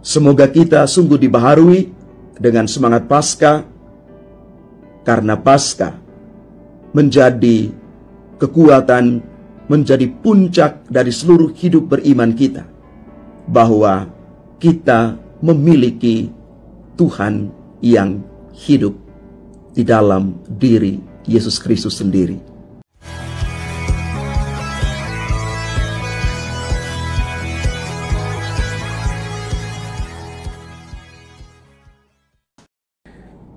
Semoga kita sungguh dibaharui dengan semangat Paskah, karena Paskah menjadi kekuatan, menjadi puncak dari seluruh hidup beriman kita, bahwa kita memiliki Tuhan yang hidup di dalam diri Yesus Kristus sendiri.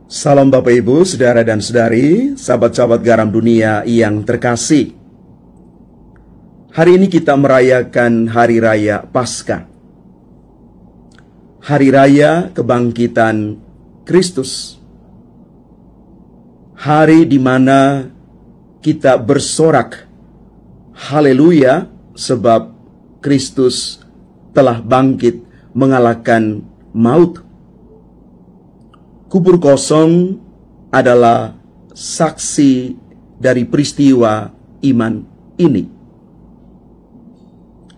Salam Bapak Ibu, Saudara dan Saudari, sahabat-sahabat garam dunia yang terkasih. Hari ini kita merayakan Hari Raya Paskah, Hari Raya Kebangkitan Kristus. Hari di mana kita bersorak, haleluya, sebab Kristus telah bangkit mengalahkan maut. Kubur kosong adalah saksi dari peristiwa iman ini.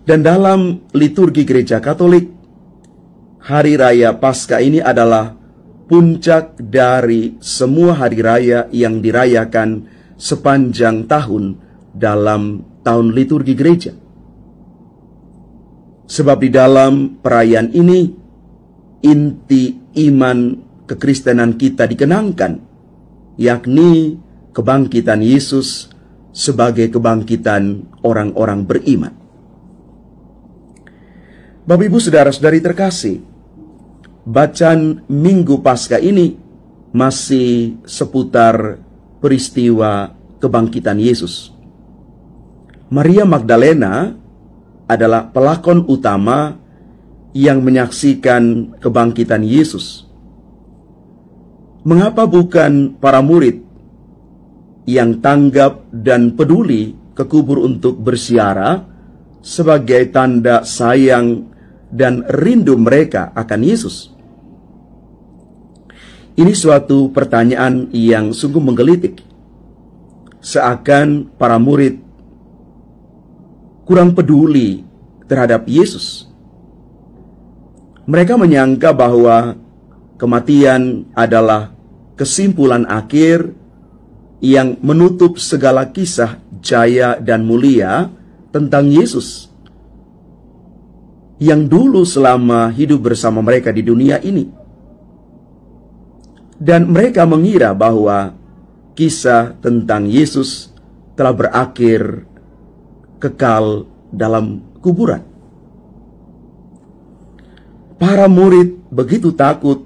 Dan dalam liturgi Gereja Katolik, Hari Raya Paskah ini adalah puncak dari semua hari raya yang dirayakan sepanjang tahun dalam tahun liturgi gereja. Sebab di dalam perayaan ini, inti iman kekristenan kita dikenangkan, yakni kebangkitan Yesus sebagai kebangkitan orang-orang beriman. Bapak Ibu Saudara-saudari terkasih, bacaan Minggu Paskah ini masih seputar peristiwa kebangkitan Yesus. Maria Magdalena adalah pelakon utama yang menyaksikan kebangkitan Yesus. Mengapa bukan para murid yang tanggap dan peduli ke kubur untuk berziarah sebagai tanda sayang dan rindu mereka akan Yesus? Ini suatu pertanyaan yang sungguh menggelitik. Seakan para murid kurang peduli terhadap Yesus. Mereka menyangka bahwa kematian adalah kesimpulan akhir yang menutup segala kisah jaya dan mulia tentang Yesus yang dulu selama hidup bersama mereka di dunia ini. Dan mereka mengira bahwa kisah tentang Yesus telah berakhir kekal dalam kuburan. Para murid begitu takut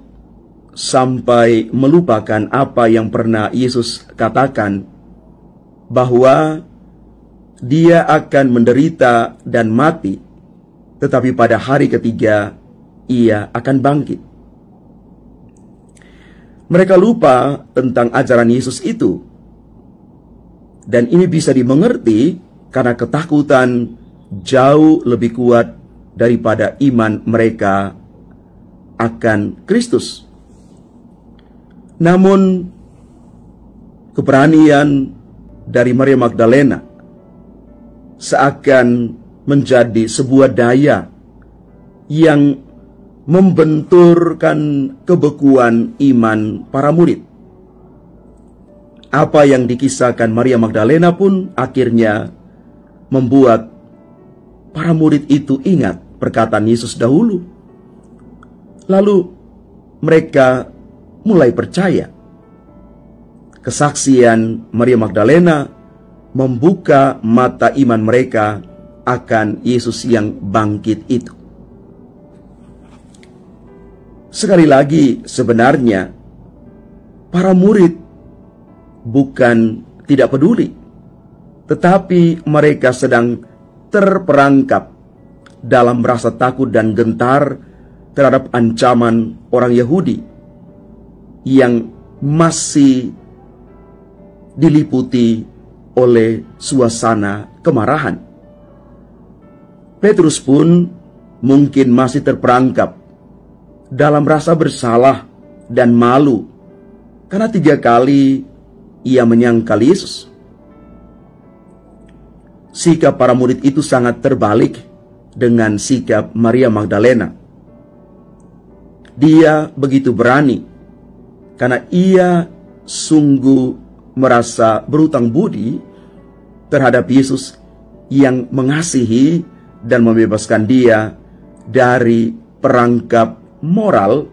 sampai melupakan apa yang pernah Yesus katakan, bahwa Dia akan menderita dan mati, tetapi pada hari ketiga Ia akan bangkit. Mereka lupa tentang ajaran Yesus itu, dan ini bisa dimengerti karena ketakutan jauh lebih kuat daripada iman mereka akan Kristus. Namun, keberanian dari Maria Magdalena seakan menjadi sebuah daya yang membenturkan kebekuan iman para murid. Apa yang dikisahkan Maria Magdalena pun akhirnya membuat para murid itu ingat perkataan Yesus dahulu. Lalu mereka mulai percaya. Kesaksian Maria Magdalena membuka mata iman mereka akan Yesus yang bangkit itu. Sekali lagi, sebenarnya para murid bukan tidak peduli, tetapi mereka sedang terperangkap dalam rasa takut dan gentar terhadap ancaman orang Yahudi yang masih diliputi oleh suasana kemarahan. Petrus pun mungkin masih terperangkap dalam rasa bersalah dan malu karena 3 kali ia menyangkal Yesus. Sikap para murid itu sangat terbalik dengan sikap Maria Magdalena. Dia begitu berani karena ia sungguh merasa berutang budi terhadap Yesus yang mengasihi dan membebaskan dia dari perangkap moral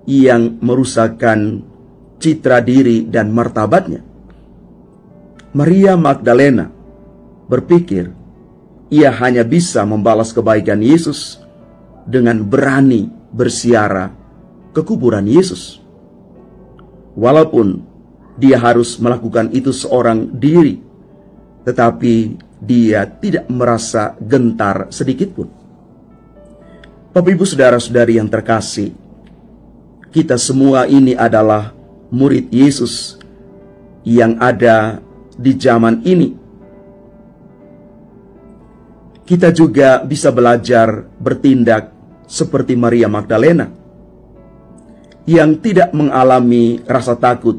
yang merusakkan citra diri dan martabatnya. Maria Magdalena berpikir ia hanya bisa membalas kebaikan Yesus dengan berani bersiara ke kuburan Yesus. Walaupun dia harus melakukan itu seorang diri, tetapi dia tidak merasa gentar sedikitpun. Bapak, Ibu, saudara-saudari yang terkasih, kita semua ini adalah murid Yesus yang ada di zaman ini. Kita juga bisa belajar bertindak seperti Maria Magdalena yang tidak mengalami rasa takut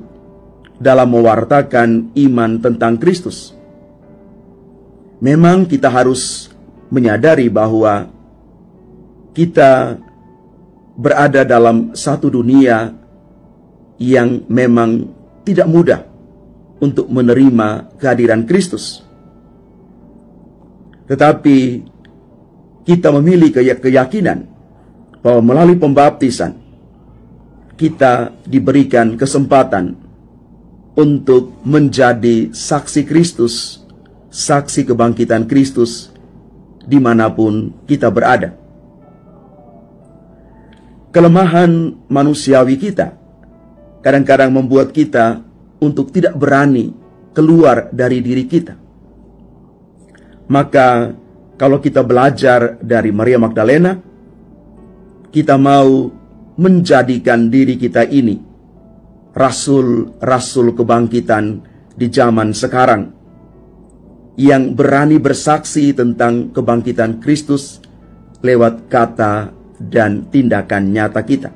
dalam mewartakan iman tentang Kristus. Memang kita harus menyadari bahwa kita berada dalam satu dunia yang memang tidak mudah untuk menerima kehadiran Kristus. Tetapi kita memiliki keyakinan bahwa melalui pembaptisan kita diberikan kesempatan untuk menjadi saksi Kristus, saksi kebangkitan Kristus dimanapun kita berada. Kelemahan manusiawi kita kadang-kadang membuat kita untuk tidak berani keluar dari diri kita. Maka kalau kita belajar dari Maria Magdalena, kita mau menjadikan diri kita ini rasul-rasul kebangkitan di zaman sekarang yang berani bersaksi tentang kebangkitan Kristus lewat kata dan tindakan nyata kita.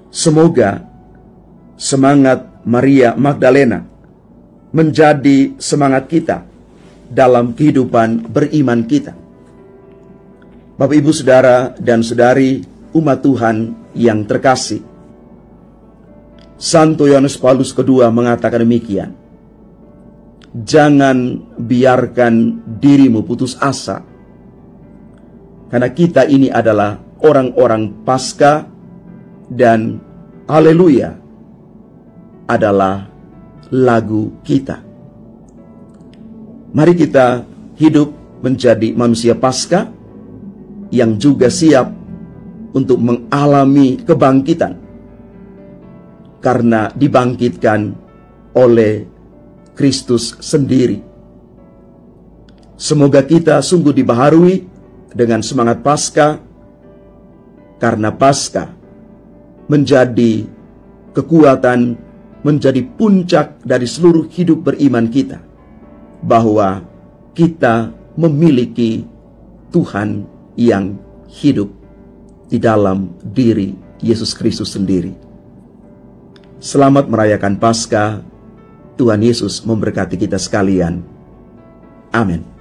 Semoga semangat Maria Magdalena menjadi semangat kita dalam kehidupan beriman kita. Bapak, Ibu, saudara dan saudari umat Tuhan yang terkasih, Santo Yohanes Paulus II mengatakan demikian: jangan biarkan dirimu putus asa, karena kita ini adalah orang-orang Paskah dan haleluya adalah lagu kita. Mari kita hidup menjadi manusia Paskah yang juga siap untuk mengalami kebangkitan karena dibangkitkan oleh Kristus sendiri. Semoga kita sungguh dibaharui dengan semangat Paskah, karena Paskah menjadi kekuatan, menjadi puncak dari seluruh hidup beriman kita, bahwa kita memiliki Tuhan yang hidup di dalam diri Yesus Kristus sendiri. Selamat merayakan Paskah. Tuhan Yesus memberkati kita sekalian. Amin.